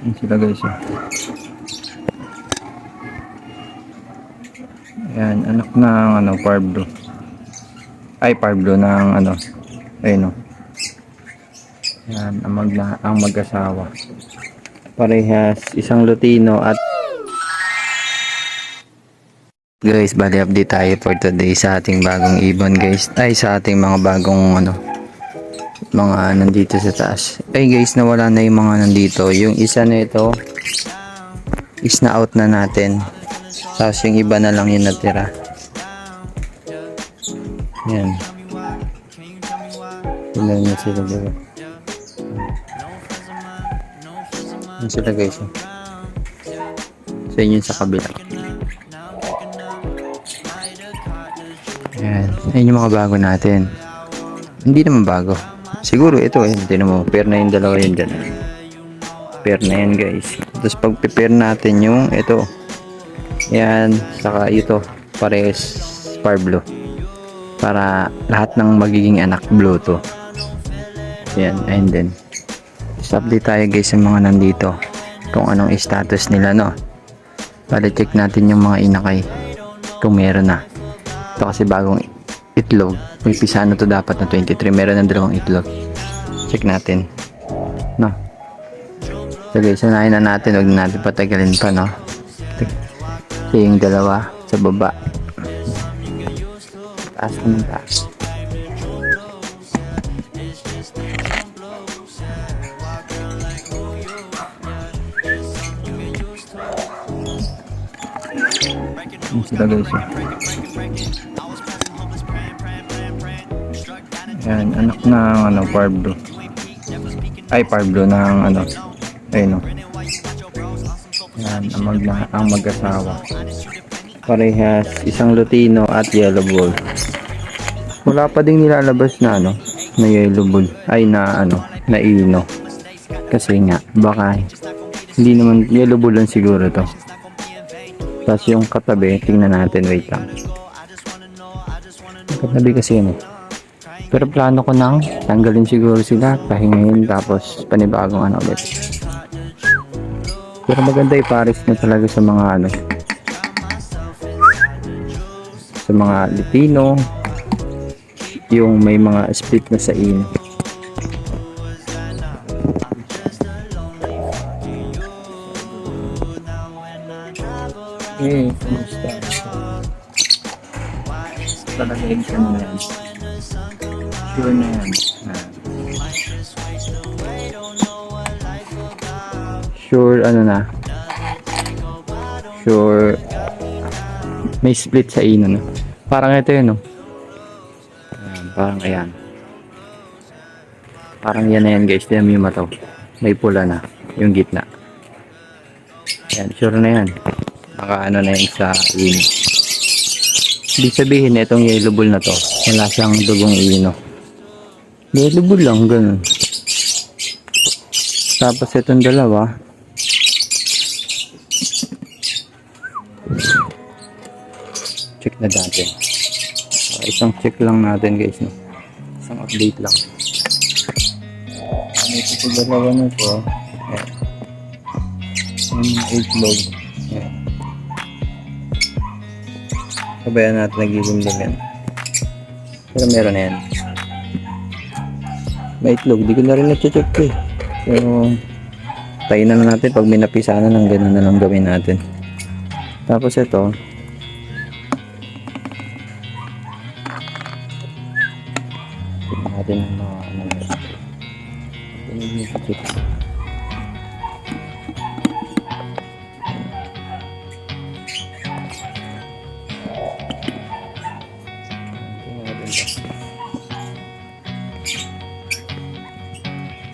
Yan sila guys. Yan, anak ng ano, Parblo. Ay, Parblo ng ano. Ayun o. Yan, ang mag-asawa. Parehas, isang Lutino at guys, bali update tayo for today sa ating bagong ibon guys. Ay, sa ating mga bagong ano, mga nandito sa taas. Ay guys, nawala na yung mga nandito. Yung isa na ito is na out na natin. Tapos yung iba na lang yung natira. Yan. Tignan nyo sila diba. Yan sila guys. Sa inyo sa kabila. Yan. Ayun yung mga bago natin. Hindi naman bago. Siguro ito eh. Hindi naman. Pair na yung dalawa yun dyan. Pair na yan guys. Tapos pag prepare natin yung ito. Yan. Saka ito. Pares Parblo. Para lahat ng magiging anak blue to. Yan. And then. Just update tayo guys sa mga nandito. Kung anong status nila no. Para check natin yung mga inakay. Kung meron na. Ito kasi bagong itlog. May pisano to dapat na 23. Meron ng dalawang itlog. Check natin. No. So guys, sanayin na natin. Huwag na natin patagalin pa, no. Ito yung dalawa sa baba. Taas ng taas. Yung sila guys. Yan, anak ng ano, Parblo. Ay, Parblo ng ano. Ayun o. Yan, ang mag-asawa. Parehas, isang Lutino at yellow bull. Wala pa ding nilalabas na ano, na yellow bull. Ay, na ano, na ino. Kasi nga, baka hindi naman, yellow bull lang siguro to. Tapos yung katabi, tingnan natin, wait lang. Katabi kasi yun eh. Pero plano ko nang tanggalin siguro sila, pahingayin, tapos panibagong ano ulit. Pero maganda i-pares na talaga sa mga ano, sa mga Lutino, yung may mga split na sa ino. Eh, kumusta? Talaga yung ano na yan. Sure na yan. Sure ano na. Sure may split sa ino no. Parang ito yun no. Ayan, parang ayan. Parang yan na yan guys. Tignan mo yung mataw. May pula na. Yung gitna. Ayan, sure na yan. Naka ano na yan sa ino. Ibig sabihin itong yellow bull na to. Wala siyang dugong ino. Yellow bull lang, ganun. Tapos itong dalawa. Check na natin. Isang check lang natin guys. No? Isang update lang. Ito sa dalawa na to. Ayan. Yung itlog. Ayan. Sabayan natin nagigundam yan. Pero meron na yan. May itlog, di ko na rin na-check eh. So, tayo na lang natin pag may napisa na lang, ganun na lang gawin natin. Tapos ito, tignan natin ang mga ano na ito. Tignan natin ito.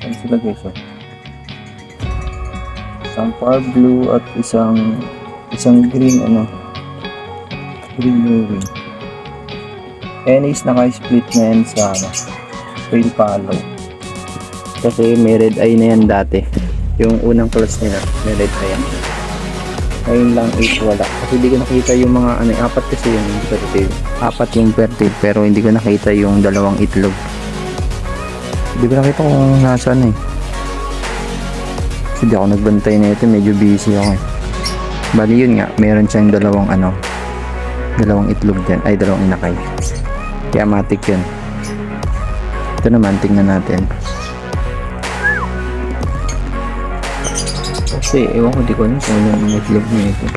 Yan sila guys oh. Isang Parblo at isang green ano, green movie. Ayan is naka-split na yan sa ano, tail follow. Kasi may red eye na yan dati. Yung unang class nila may red eye yan. Ngayon lang is wala. Kasi hindi ko nakita yung mga ano, apat kasi yung fertile. Apat yung fertile pero hindi ko nakita yung dalawang itlog. Hindi ko nakita kung nasaan eh. Hindi ako nagbantay na ito, medyo busy ako eh. Bali yun nga, meron siyang dalawang itlog dyan, ay dalawang inakay. Kaya matik yun. Ito naman, tingnan natin. Kasi ewan ko, di ko alam kung yung itlog niya ito.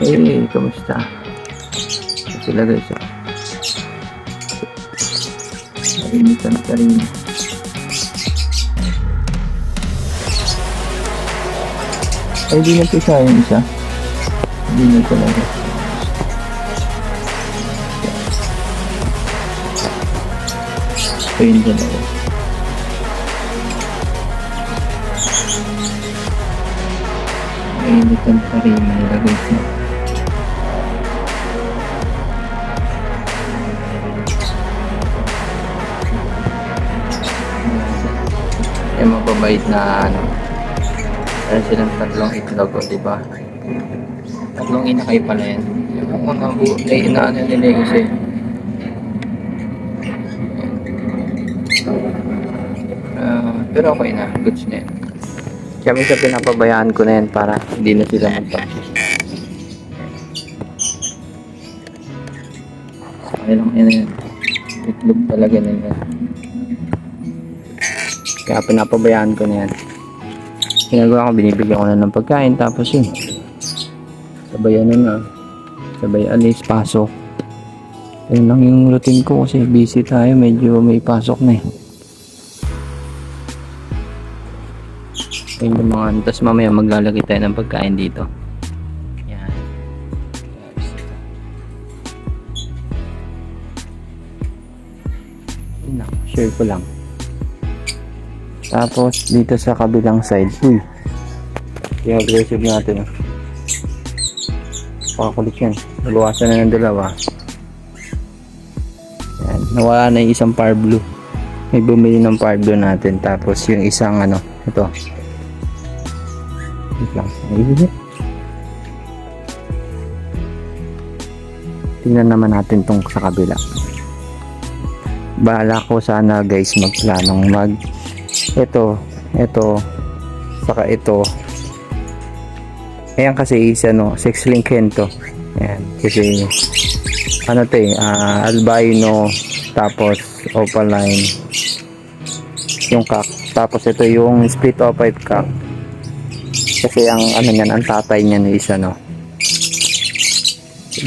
Eh, kamusta? Sila guys, Initan ka rin. Ay, di na pisa yung isa. Di na talaga. Ayun dyan ako. Initan ka rin. Nilagay siya. Yung mababait na meron silang tatlong itlog, diba? Tatlong inakay pala yan. Yung mga inaano nila yung kasi pero okay na, goods na yan. Kaya minsan pinapabayaan ko na yan para hindi na sila magpapis. Okay lang yan. Itlog talaga na yan. Kaya pinapabayaan ko na yan. Ginagawa ko, binibigyan ko na ng pagkain, tapos yun. Sabay na. Sabay alis, pasok. Ayun lang yung routine ko kasi busy tayo, medyo may pasok na eh. Ayun yung mga, tapos mamaya maglalagay tayo ng pagkain dito. Yan. Yun lang, share ko lang. Tapos dito sa kabilang side, yung aggressive natin. Pakakulit yan. Nabawasan na ng dalawa. Yan. Nawala na yung isang par blue. May bumili ng par blue natin. Tapos yung isang ito. Wait lang. Tingnan naman natin tong sa kabila. Bahala ko sana guys magplanong ito, saka ito. Ayan kasi is sex link hen to. Ayan, kasi albino, tapos opaline yung cock. Tapos ito yung split opaline cock. Kasi ang niyan, ang tatay niyan is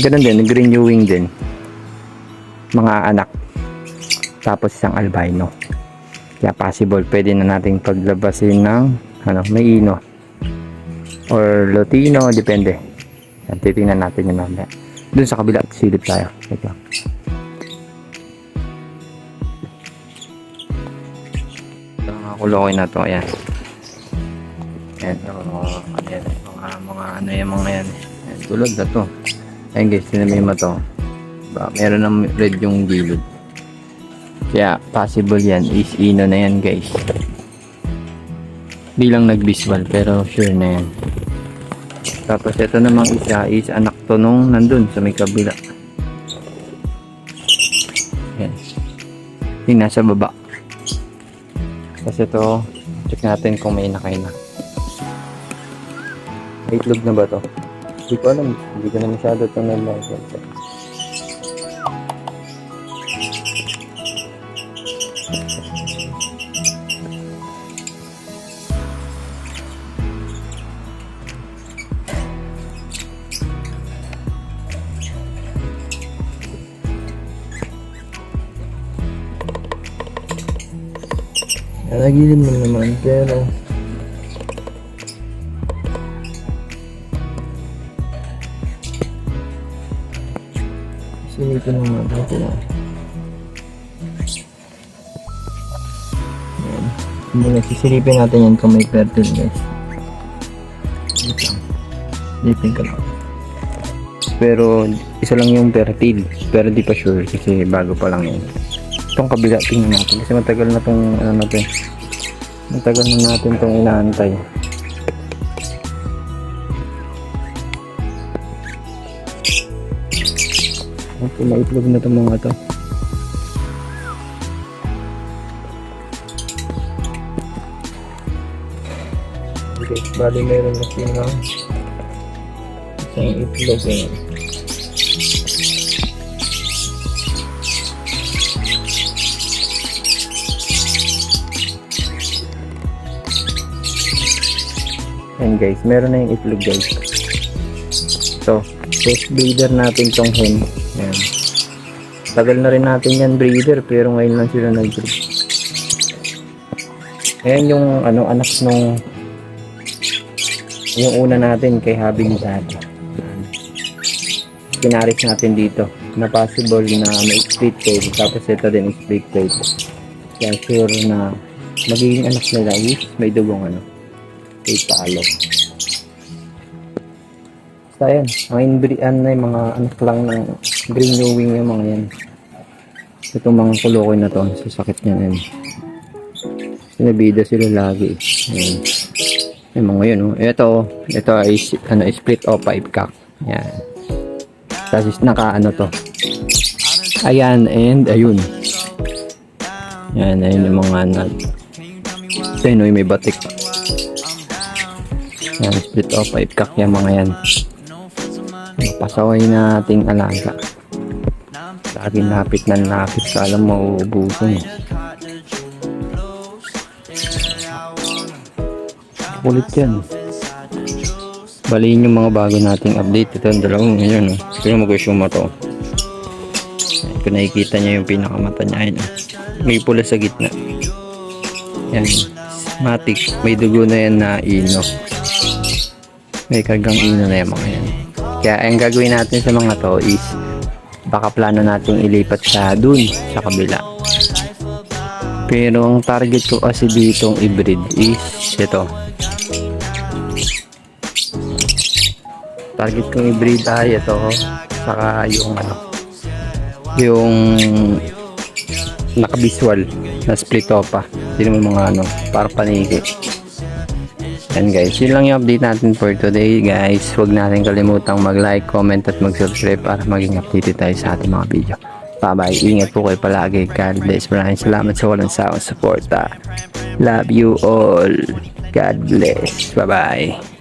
ganun din, green ewing din. Mga anak. Tapos isang albino. Kaya possible, pwede na nating paglabasin ng may ino or Lutino, depende. Yan, titingnan natin yun mamaya. Dun sa kabila, silip tayo. Ito. Ito mga kulokoy na to, ayan. Ayan, mga yan. Ayan, tulad na to. Ayan guys, sinamima to. Meron ng red yung gilid. Kaya possible yan is ino na yan guys. Di lang nag-visual pero sure na yan. Tapos ito namang isa is anak to nung nandun sa may kabila. Yan. Yung nasa baba. Tapos ito, check natin kung may inakay na. May itlog na ba to? Hindi ko alam. Hindi ko na masyado itong nag-license. Nagilid mo naman pero silipin mo naman ito na. Muna sisilipin natin yan kung may fertile guys. Silipin ka lang. Pero isa lang yung fertile, pero di pa sure kasi bago pa lang yan. Itong kabila tingnan natin kasi matagal na itong matagal na natin itong inaantay. Okay, maitlog na itong mga to. Okay, bali meron na sila isang itlog eh. Ayan guys, meron na yung itlog guys. So, test breeder natin tong hen. Ayan. Tagal na rin natin yan breeder pero ngayon lang sila nag-breed. Ayan yung ano, anak nung yung una natin kay Habi ni Daddy. Pinaris natin dito na possible na may split tail tapos ito din split tail. Kaya sure na magiging anak nila is may dugong ano, kay palo. Basta yan, ang inbreedan na yung mga anak lang ng green new wing yung mga yan. Itong mga kulokoy na to, sasakit niya yan. Sinabida sila lagi. Ayan. Yung mga yun, oh. Ito ay ano, split o 5 cock. Yan. Tapos naka ano to. Ayan, and ayun. Yan, ayun yung mga nag. Ito yun, may batik. Yan, split o 5 cock yung mga yan. Pasaway na ating alaga. Laging lapit na lapit ka, alam mo, uubusin. Kulit yan. Baliin yung mga bago nating update. Ito ang dalawang ngayon. Pero mag-assume to. Kung nakikita niya yung pinakamata niya. Ayun, may pula sa gitna. Yan. Matic. May dugo na yan na ino. May kargang ino na yung mga yan. Kaya ang gagawin natin sa mga to is baka plano natin ilipat sa dun sa kabila. Pero ang target ko kasi ditong i-breed is ito. Target kong i-breed ay ito, saka yung ano, yung nakabisual na split opa. Sino mo mga ano, para paniki. Yan guys, yun lang yung update natin for today guys. Huwag natin kalimutang mag-like, comment at mag-subscribe para maging updated tayo sa ating mga video. Bye bye, ingat po kayo palagi. God bless, maraming salamat sa walang sawang suporta. Love you all. God bless, bye bye.